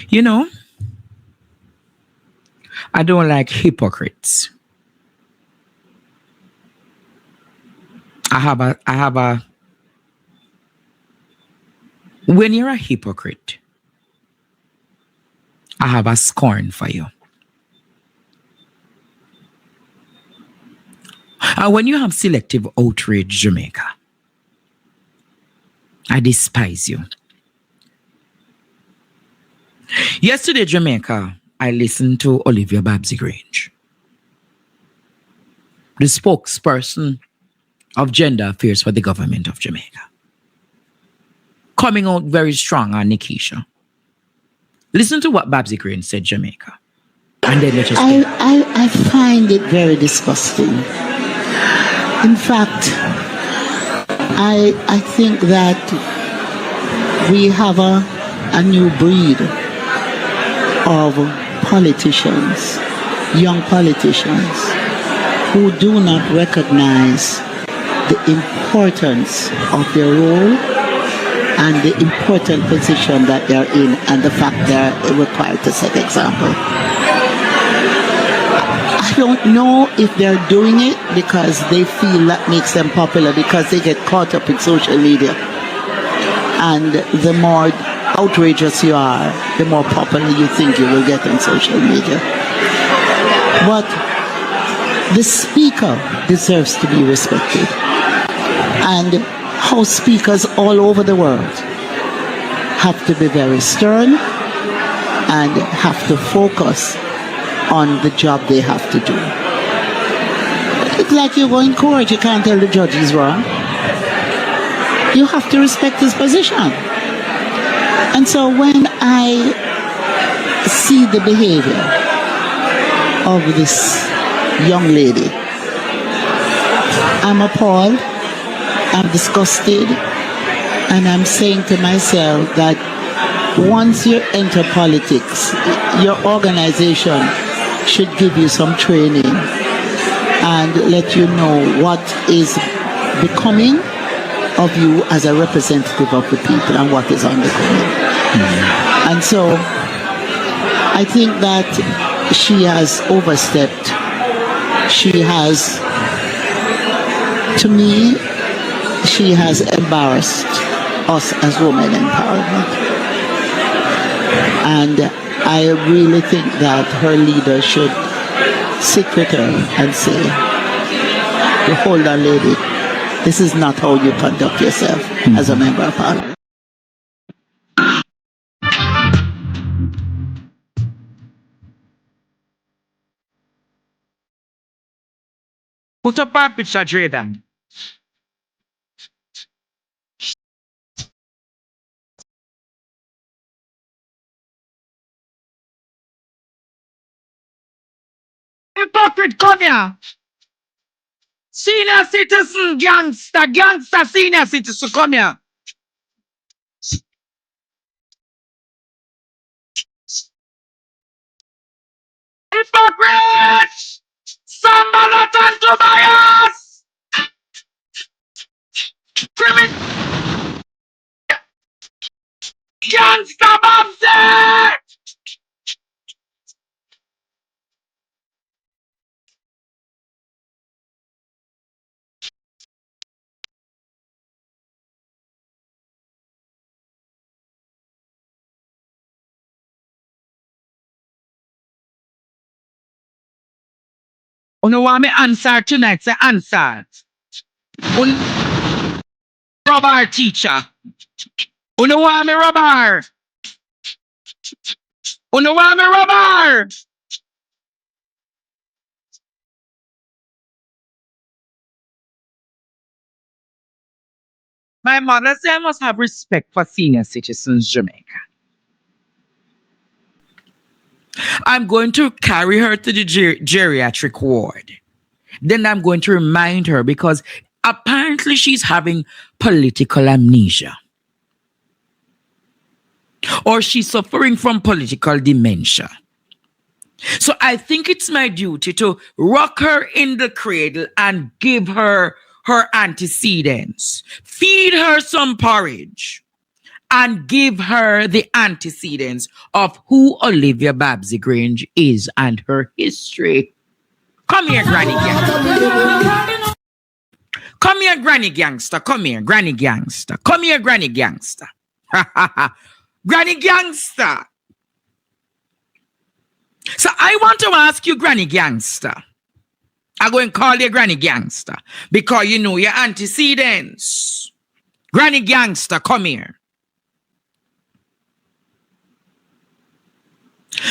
You know, I don't like hypocrites. I have a when you're a hypocrite, I have a scorn for you. And when you have selective outrage, Jamaica, I despise you. Yesterday, Jamaica, I listened to Olivia Babsy Grange, the spokesperson of gender affairs for the government of Jamaica, coming out very strong on Nikisha. Listen to what Babsy Grange said, Jamaica. And then let us I find it very disgusting. In fact, I think that we have a new breed of politicians, young politicians, who do not recognize the importance of their role and the important position that they're in and the fact they're required to set example. I don't know if they're doing it because they feel that makes them popular, because they get caught up in social media. And the more outrageous you are, the more popular you think you will get on social media. But the speaker deserves to be respected. And House speakers all over the world have to be very stern and have to focus on the job they have to do. It's like you go in court, you can't tell the judge he's wrong. You have to respect his position. And so when I see the behavior of this young lady, I'm appalled, I'm disgusted, and I'm saying to myself that once you enter politics, your organization should give you some training and let you know what is becoming of you as a representative of the people and what is unbecoming. And so I think that she has overstepped. She has, to me, she has embarrassed us as women in parliament. And I really think that her leader should sit with her and say, hold on, lady, this is not how you conduct yourself as a member of parliament. put up our picture, Drayden. Hypocrite, come here. Senior citizen, gangster, senior citizen, come here. Hypocrite! Somebody turn to bias! Criminal gangster, Babsy! You know what me answer tonight? Say answer. Rubber teacher. You know what me rubber? You know what me rubber? My mother said I must have respect for senior citizens, Jamaica. I'm going to carry her to the geriatric ward. Then I'm going to remind her because apparently she's having political amnesia. Or she's suffering from political dementia. So I think it's my duty to rock her in the cradle and give her her antecedents. Feed her some porridge. and give her the antecedents of who Olivia Babsy Grange is and her history. Come here, Granny Gangster. Come here, Granny Gangster. Come here, Granny Gangster. Come here, Granny Gangster. Granny Gangster. So I want to ask you, Granny Gangster. I'm going to call you Granny Gangster because you know your antecedents. Granny Gangster, come here.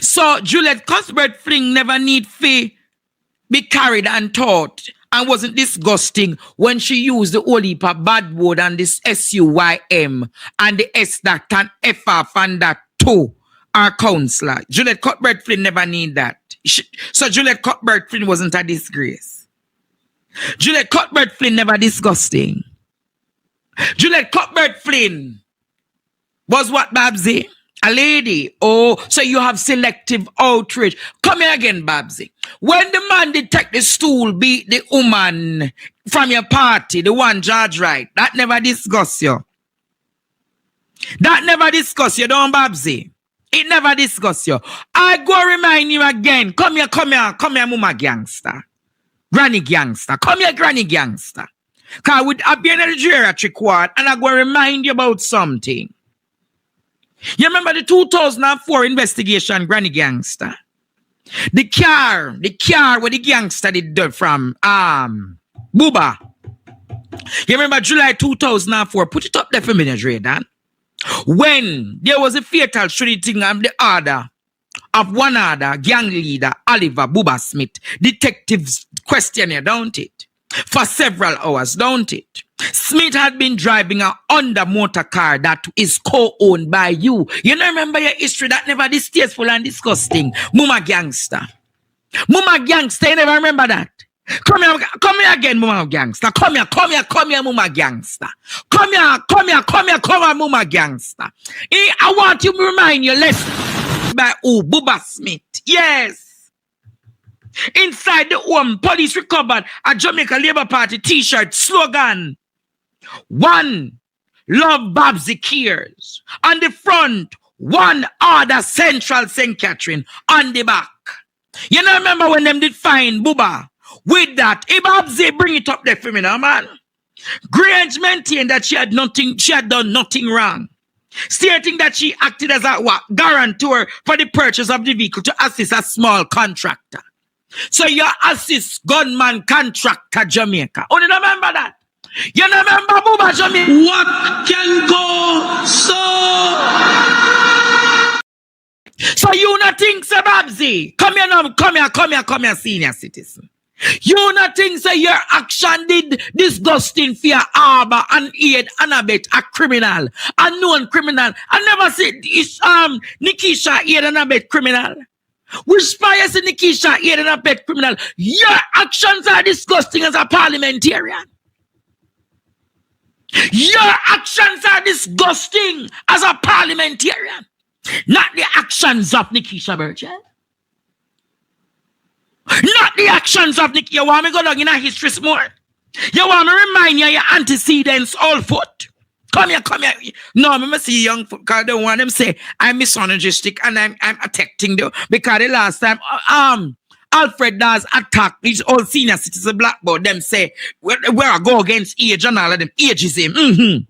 So Juliet Cuthbert Fling never need fee be carried and taught and wasn't disgusting when she used the whole heap of bad word and this SUYM and the S that and FF and that too. Our counselor. Juliet Cuthbert Flynn never need that. So Juliet Cuthbert Flynn wasn't a disgrace. Juliet Cuthbert Flynn never disgusting. Juliet Cuthbert Flynn was what, Babsy? A lady. Oh, so you have selective outrage. Come here again, Babsy. When the man did take the stool, beat the woman from your party, the one George Wright, that never disgusts you. That never disgusts you, don't Babsy? It never disgusts you. I go remind you again. Come here, mama gangster. Granny gangster. Come here, granny gangster. Because I've been in the geriatric ward and I go remind you about something. You remember the 2004 investigation, granny gangster? The car where the gangster did from Buba. You remember July 2004? Put it up there for me, Jordan. When there was a fatal shooting of the other of one other gang leader, Oliver Buba Smith, detectives questionnaire, don't it? For several hours, don't it? Smith had been driving a Honda motor car that is co-owned by you. You know, remember your history that never distasteful and disgusting. Mama gangster. Mama gangster, you never remember that? Come here again, Mama Gangster. Come here, Mama Gangster. Come here, Mama Gangster. I want you to remind you, let's by Buba Smith. Yes. Inside the home, police recovered a Jamaica Labour Party t-shirt slogan. One, love Babsy cares. On the front, one order Central St. Catherine. On the back. You know, remember when them did find Buba? With that, Babsy, bring it up there for me now, man. Grange maintained that she had done nothing wrong, stating that she acted as a guarantor for the purchase of the vehicle to assist a small contractor. So you assist gunman contractor Jamaica. Oh, you remember that? You remember Buba Jamaica? What can go so? So you not think, Sir Babsy? Come here, senior citizen. You not think so your action did disgusting for your harbor and aid and abet a criminal, a known criminal. I never said Nikisha aid and abet criminal. Which spy is Nikisha aid and abet criminal? Your actions are disgusting as a parliamentarian. Your actions are disgusting as a parliamentarian. Not the actions of Nikisha Burchel. Not the actions of Nick. You want me go down in a history more? You want me remind you your antecedents all foot? Come here. No, I must see young foot because I don't want them say I'm misogynistic and I'm attacking them because the last time Alfred Dawes attacked these old senior citizen blackboard. Them say where I go against age and all of them ageism.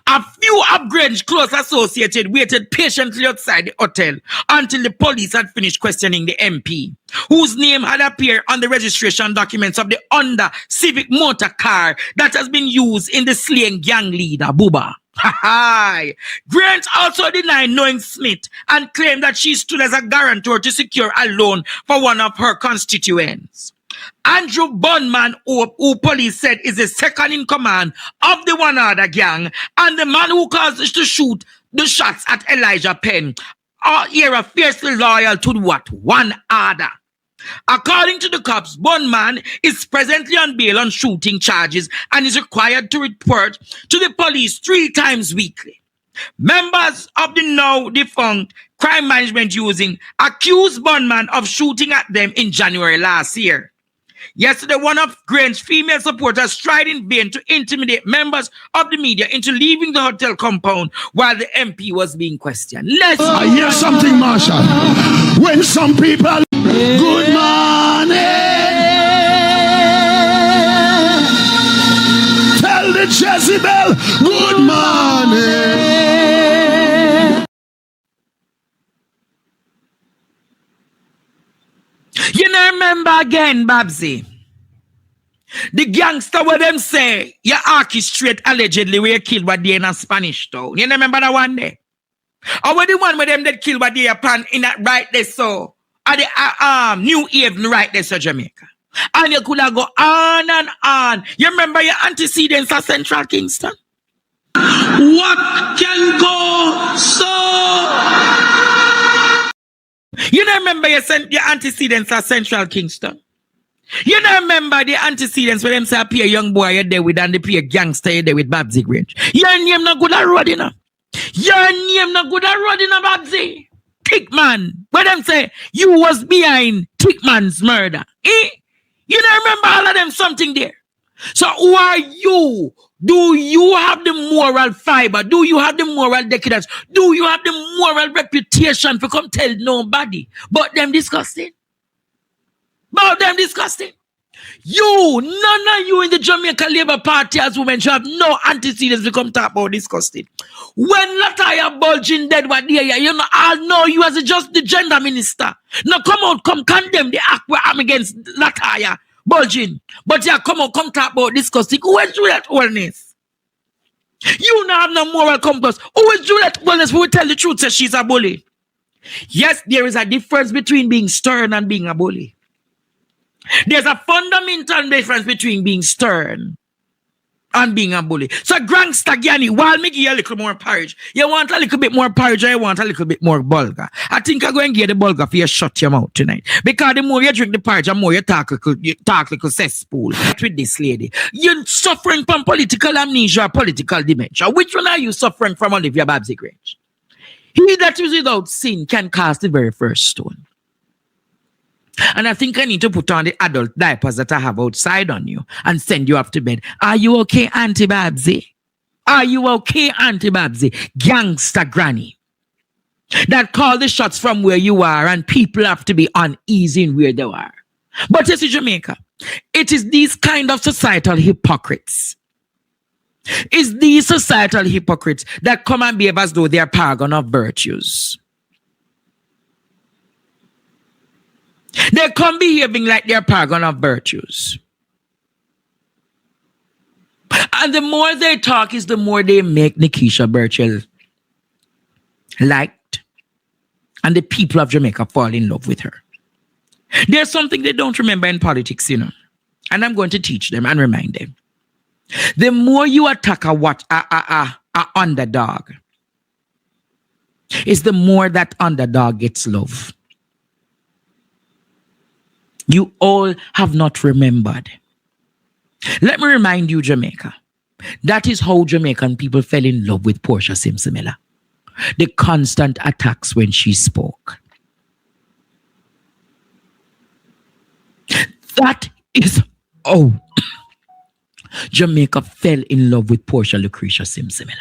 A few of Grange close associated waited patiently outside the hotel until the police had finished questioning the MP, whose name had appeared on the registration documents of the Honda Civic motor car that has been used in the slaying gang leader, Buba. Grange also denied knowing Smith and claimed that she stood as a guarantor to secure a loan for one of her constituents. Andrew Bunman, who police said is the second in command of the one other gang, and the man who caused us to shoot the shots at Elijah Penn, are here fiercely loyal to what? One other. According to the cops, Bunman is presently on bail on shooting charges and is required to report to the police 3 times weekly. Members of the now defunct crime management using accused Bunman of shooting at them in January last year. Yesterday, one of Grange's female supporters tried in vain to intimidate members of the media into leaving the hotel compound while the MP was being questioned. Let's I hear something, Marshall. When some people, good morning. Tell the Jezebel, good morning. You know, remember again, Babsy. The gangster where them say your orchestrate allegedly were killed by the in a Spanish town. You remember that one day? Or where the one where them that killed by the pan in that right there so at the New Haven right there so Jamaica. And you could have go on and on. You remember your antecedents at Central Kingston? What can go so? You don't remember your antecedents at Central Kingston? You don't remember the antecedents when them say appear young boy you're there with and they appear gangster you're there with Babsy Grange. Your name not good at road, you know. Your name not good at road, you know, Babsy. Tickman. When them say you was behind Tickman's murder. Eh? You don't remember all of them something there. So who are you? Do you have the moral fiber? Do you have the moral decadence? Do you have the moral reputation for come tell nobody? But them disgusting. About them disgusting. You, none of you in the Jamaica Labour Party as women should have no antecedents to come talk about disgusting. When Lataya Bulging dead what there, you know, I know you as just the gender minister. Now come out, come condemn the act where I'm against Lataya Bulging. But yeah, come on, come talk about disgusting. Who is Juliet Wellness? You now have no moral compass. Who is Juliet Wellness who will tell the truth that she's a bully? Yes, there is a difference between being stern and being a bully. There's a fundamental difference between being stern and being a bully. So, Gangsta Granny, while me give you a little more porridge, you want a little bit more porridge or you want a little bit more bulgur? I think I'm going to give you the bulgur for you shut your mouth tonight. Because the more you drink the porridge, the more you talk like cesspool. With this lady, you're suffering from political amnesia or political dementia. Which one are you suffering from, Olivia Babsy Grange? He that is without sin can cast the very first stone. And I think I need to put on the adult diapers that I have outside on you and send you off to bed. Are you okay, Auntie Babsy? Are you okay, Auntie Babsy? Gangster Granny. That call the shots from where you are and people have to be uneasy in where they are. But you see, Jamaica, it is these kind of societal hypocrites. It's these societal hypocrites that come and behave as though they are paragon of virtues. They come behaving like they're paragon of virtues. And the more they talk is the more they make Nikisha Burchel liked. And the people of Jamaica fall in love with her. There's something they don't remember in politics, you know. And I'm going to teach them and remind them. The more you attack a underdog, is the more that underdog gets love. You all have not remembered. Let me remind you, Jamaica. That is how Jamaican people fell in love with Portia Simsimela. The constant attacks when she spoke. That is how Jamaica fell in love with Portia Lucretia Simsimela.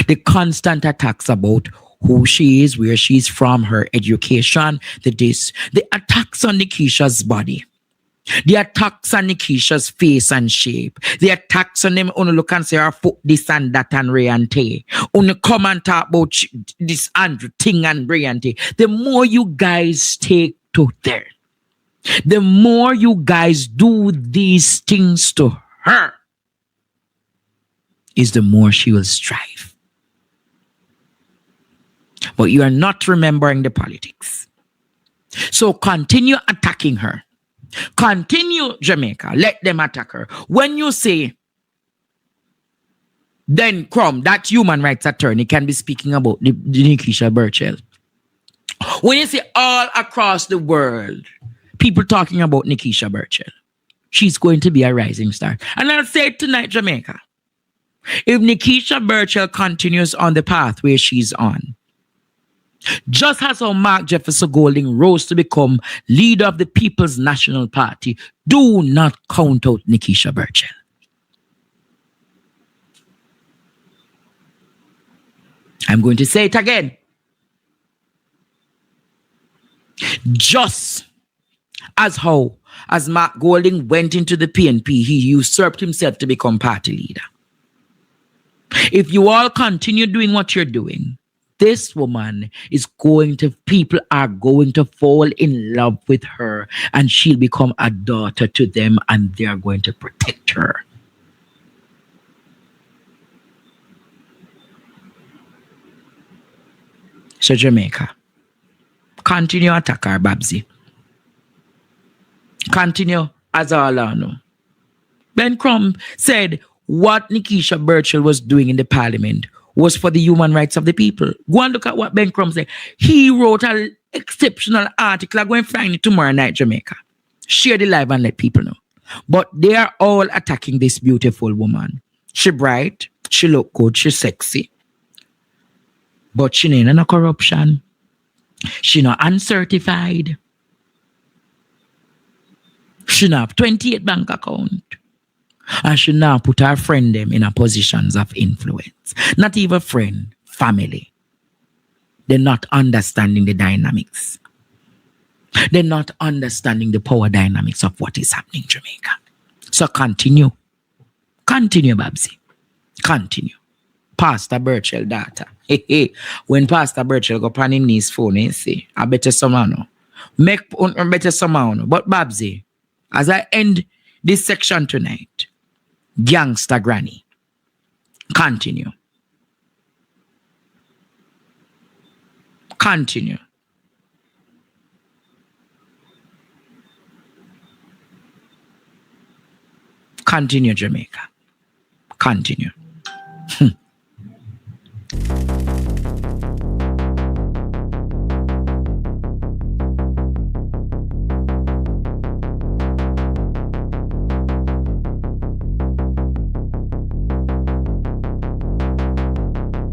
The constant attacks about who she is, where she's from, her education, the attacks on Nikisha's body, the attacks on Nikisha's face and shape, the attacks on them, only look and say her foot this and that and Ray and Tay, only come and talk about this Andrew thing and Ray and Tay. The more you guys take to there, the more you guys do these things to her, is the more she will strive. But you are not remembering the politics. So continue attacking her. Continue, Jamaica. Let them attack her. When you say, then Crum, that human rights attorney, can be speaking about the Nikisha Burchel. When you say all across the world, people talking about Nikisha Burchel, she's going to be a rising star. And I'll say it tonight, Jamaica. If Nikisha Burchel continues on the path where she's on, Just as how Mark Jefferson Golding rose to become leader of the People's National Party, do not count out Nikisha Burchell. I'm going to say it again. Just as Mark Golding went into the PNP, he usurped himself to become party leader. If you all continue doing what you're doing, this woman people are going to fall in love with her, and she'll become a daughter to them, and they're going to protect her. So Jamaica, continue attack her, Babsy. Continue as all I know. Ben Crumb said what Nikisha Burchell was doing in the parliament was for the human rights of the people. Go and look at what Ben Crumb said. He wrote an exceptional article. I'm going to find it tomorrow night, Jamaica. Share the live and let people know. But they are all attacking this beautiful woman. She bright, she look good, she sexy. But she ain't no corruption. She not uncertified. She not have 28 bank account. And she now put her friend them in a positions of influence. Not even friend, family. They're not understanding the dynamics. They're not understanding the power dynamics of what is happening in Jamaica. So continue. Continue, Babsy. Continue. Pastor Burchell data. When Pastor Burchell go pan him his phone, he say, I better somehow no. Make better somehow no. But Babsy, as I end this section tonight, gangster granny, continue. Continue. Continue, Jamaica. Continue.